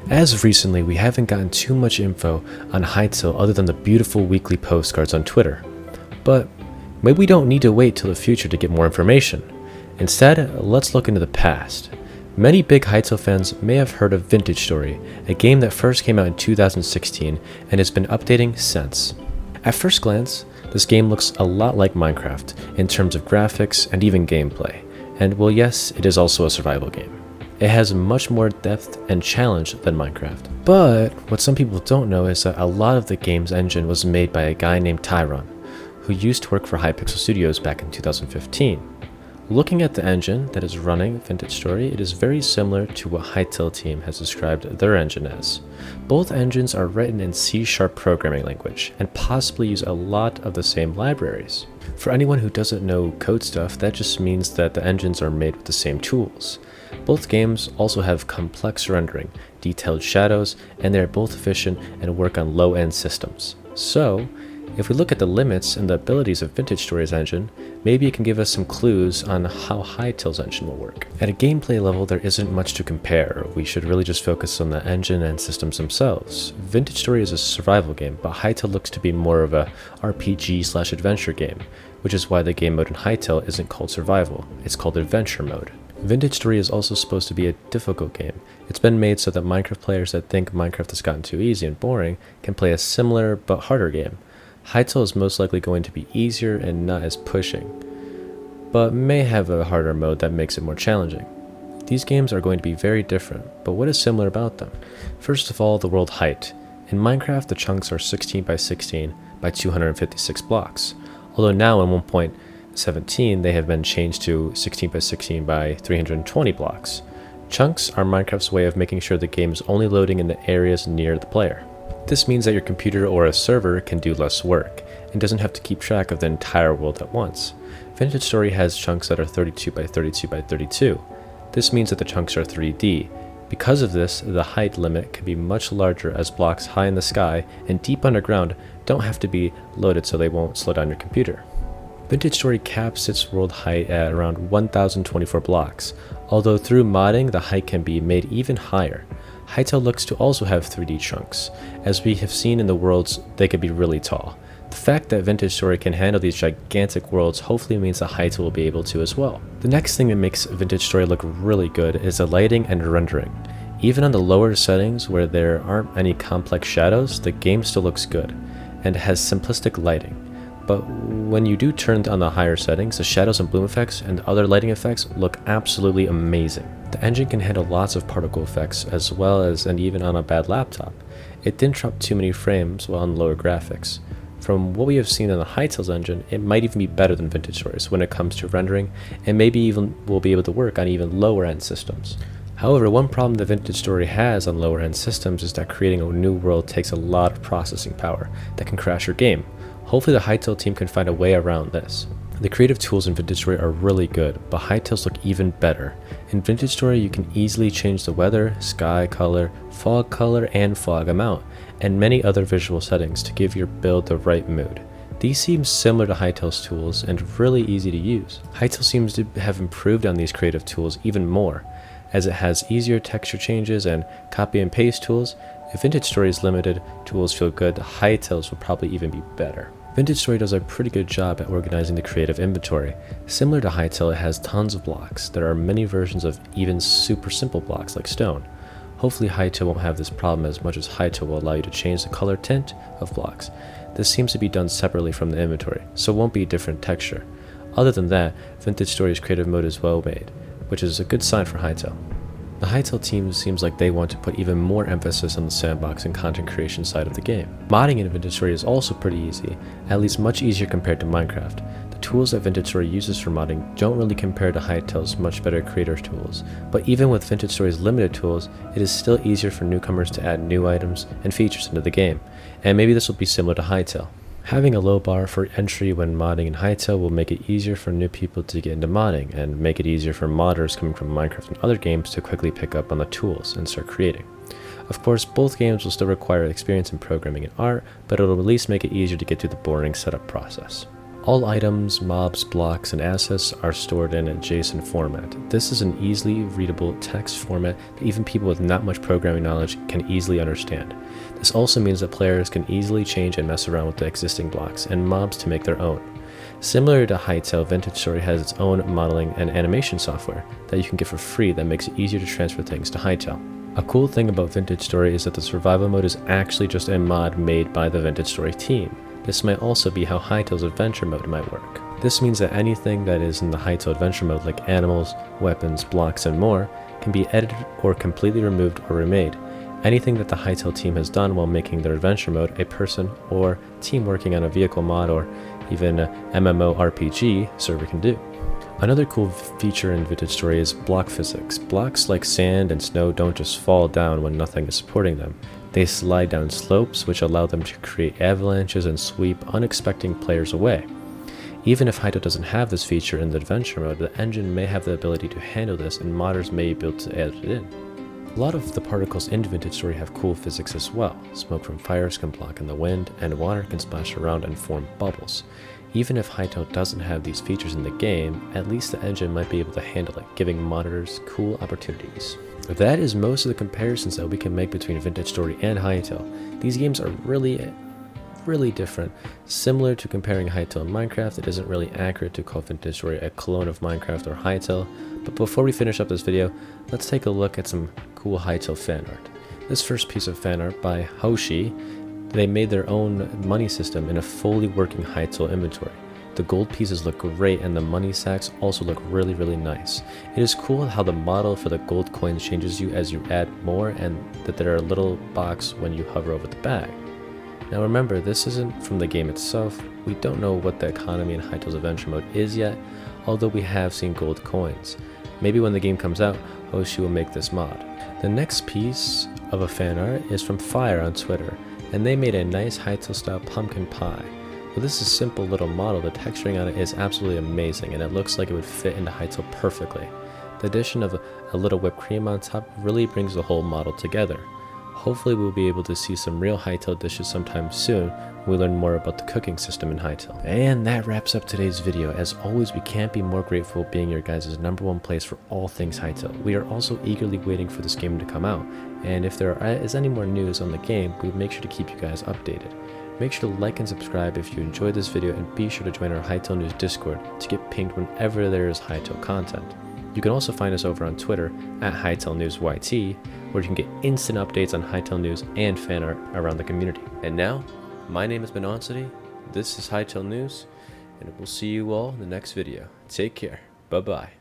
As of recently, we haven't gotten too much info on Hytale other than the beautiful weekly postcards on Twitter. But maybe we don't need to wait till the future to get more information. Instead, let's look into the past. Many big Hytale fans may have heard of Vintage Story, a game that first came out in 2016 and has been updating since. At first glance, this game looks a lot like Minecraft in terms of graphics and even gameplay, and well, yes, it is also a survival game. It has much more depth and challenge than Minecraft. But what some people don't know is that a lot of the game's engine was made by a guy named Tyron, who used to work for Hypixel Studios back in 2015. Looking at the engine that is running Vintage Story, it is very similar to what Hytale team has described their engine as. Both engines are written in C# programming language and possibly use a lot of the same libraries. For anyone who doesn't know code stuff, that just means that the engines are made with the same tools. Both games also have complex rendering, detailed shadows, and they are both efficient and work on low-end systems. So, if we look at the limits and the abilities of Vintage Story's engine, maybe it can give us some clues on how Hytale's engine will work. At a gameplay level, there isn't much to compare. We should really just focus on the engine and systems themselves. Vintage Story is a survival game, but Hytale looks to be more of a RPG/adventure game, which is why the game mode in Hytale isn't called survival, it's called adventure mode. Vintage Story is also supposed to be a difficult game. It's been made so that Minecraft players that think Minecraft has gotten too easy and boring can play a similar but harder game. Hytale is most likely going to be easier and not as pushing, but may have a harder mode that makes it more challenging. These games are going to be very different, but what is similar about them? First of all, the world height. In Minecraft, the chunks are 16 by 16 by 256 blocks, although now in 1.17 they have been changed to 16 by 16 by 320 blocks. Chunks are Minecraft's way of making sure the game is only loading in the areas near the player. This means that your computer or a server can do less work, and doesn't have to keep track of the entire world at once. Vintage Story has chunks that are 32 by 32 by 32. This means that the chunks are 3D. Because of this, the height limit can be much larger as blocks high in the sky and deep underground don't have to be loaded so they won't slow down your computer. Vintage Story caps its world height at around 1024 blocks, although through modding the height can be made even higher. Hytale looks to also have 3D chunks. As we have seen in the worlds, they can be really tall. The fact that Vintage Story can handle these gigantic worlds hopefully means that Hytale will be able to as well. The next thing that makes Vintage Story look really good is the lighting and rendering. Even on the lower settings where there aren't any complex shadows, the game still looks good, and has simplistic lighting. But when you do turn on the higher settings, the shadows and bloom effects and other lighting effects look absolutely amazing. The engine can handle lots of particle effects as well as, and even on a bad laptop. It didn't drop too many frames while on lower graphics. From what we have seen in the Hytale's engine, it might even be better than Vintage Story's when it comes to rendering, and maybe even will be able to work on even lower end systems. However, one problem that Vintage Story has on lower end systems is that creating a new world takes a lot of processing power that can crash your game. Hopefully the Hytale team can find a way around this. The creative tools in Vintage Story are really good, but Hytale's look even better. In Vintage Story, you can easily change the weather, sky color, and fog amount, and many other visual settings to give your build the right mood. These seem similar to Hytale's tools and really easy to use. Hytale seems to have improved on these creative tools even more, as it has easier texture changes and copy and paste tools. If Vintage Story's limited tools feel good, Hytale's will probably even be better. Vintage Story does a pretty good job at organizing the creative inventory. Similar to Hytale, it has tons of blocks. There are many versions of even super simple blocks like stone. Hopefully Hytale won't have this problem as much as Hytale will allow you to change the color tint of blocks. This seems to be done separately from the inventory, so it won't be a different texture. Other than that, Vintage Story's creative mode is well made, which is a good sign for Hytale. The Hytale team seems like they want to put even more emphasis on the sandbox and content creation side of the game. Modding in Vintage Story is also pretty easy, at least much easier compared to Minecraft. The tools that Vintage Story uses for modding don't really compare to Hytale's much better creator tools, but even with Vintage Story's limited tools, it is still easier for newcomers to add new items and features into the game, and maybe this will be similar to Hytale. Having a low bar for entry when modding in Hytale will make it easier for new people to get into modding, and make it easier for modders coming from Minecraft and other games to quickly pick up on the tools and start creating. Of course, both games will still require experience in programming and art, but it'll at least make it easier to get through the boring setup process. All items, mobs, blocks, and assets are stored in a JSON format. This is an easily readable text format that even people with not much programming knowledge can easily understand. This also means that players can easily change and mess around with the existing blocks and mobs to make their own. Similar to Hytale, Vintage Story has its own modeling and animation software that you can get for free that makes it easier to transfer things to Hytale. A cool thing about Vintage Story is that the survival mode is actually just a mod made by the Vintage Story team. This might also be how Hytale's adventure mode might work. This means that anything that is in the Hytale adventure mode, like animals, weapons, blocks, and more, can be edited or completely removed or remade. Anything that the Hytale team has done while making their adventure mode, a person or team working on a vehicle mod or even an MMORPG server can do. Another cool feature in Vintage Story is block physics. Blocks like sand and snow don't just fall down when nothing is supporting them. They slide down slopes, which allow them to create avalanches and sweep unexpected players away. Even if Hytale doesn't have this feature in the adventure mode, the engine may have the ability to handle this, and modders may be able to add it in. A lot of the particles in Vintage Story have cool physics as well. Smoke from fires can block in the wind, and water can splash around and form bubbles. Even if Hytale doesn't have these features in the game, at least the engine might be able to handle it, giving modders cool opportunities. That is most of the comparisons that we can make between Vintage Story and Hytale. These games are really different. Similar to comparing Hytale and Minecraft, it isn't really accurate to call Vintage Story a clone of Minecraft or Hytale. But before we finish up this video, let's take a look at some cool Hytale fan art. This first piece of fan art by Hoshi, they made their own money system in a fully working Hytale inventory. The gold pieces look great and the money sacks also look really nice. It is cool how the model for the gold coins changes you as you add more, and that there are a little box when you hover over the bag. Now remember, this isn't from the game itself. We don't know what the economy in Hytale's adventure mode is yet, although we have seen gold coins. Maybe when the game comes out, Hoshi will make this mod. The next piece of a fan art is from Fire on Twitter, and they made a nice Hytale style pumpkin pie. Well, this is a simple little model. The texturing on it is absolutely amazing, and it looks like it would fit into Hytale perfectly. The addition of a little whipped cream on top really brings the whole model together. Hopefully we'll be able to see some real Hytale dishes sometime soon when we learn more about the cooking system in Hytale. And that wraps up today's video. As always, we can't be more grateful being your guys' #1 place for all things Hytale. We are also eagerly waiting for this game to come out, and if there is any more news on the game, we'll make sure to keep you guys updated. Make sure to like and subscribe if you enjoyed this video, and be sure to join our Hytale News Discord to get pinged whenever there is Hytale content. You can also find us over on Twitter at Hytale News YT, where you can get instant updates on Hytale news and fan art around the community. And now, my name has been Aunsity, this is Hytale News, and we'll see you all in the next video. Take care. Bye-bye.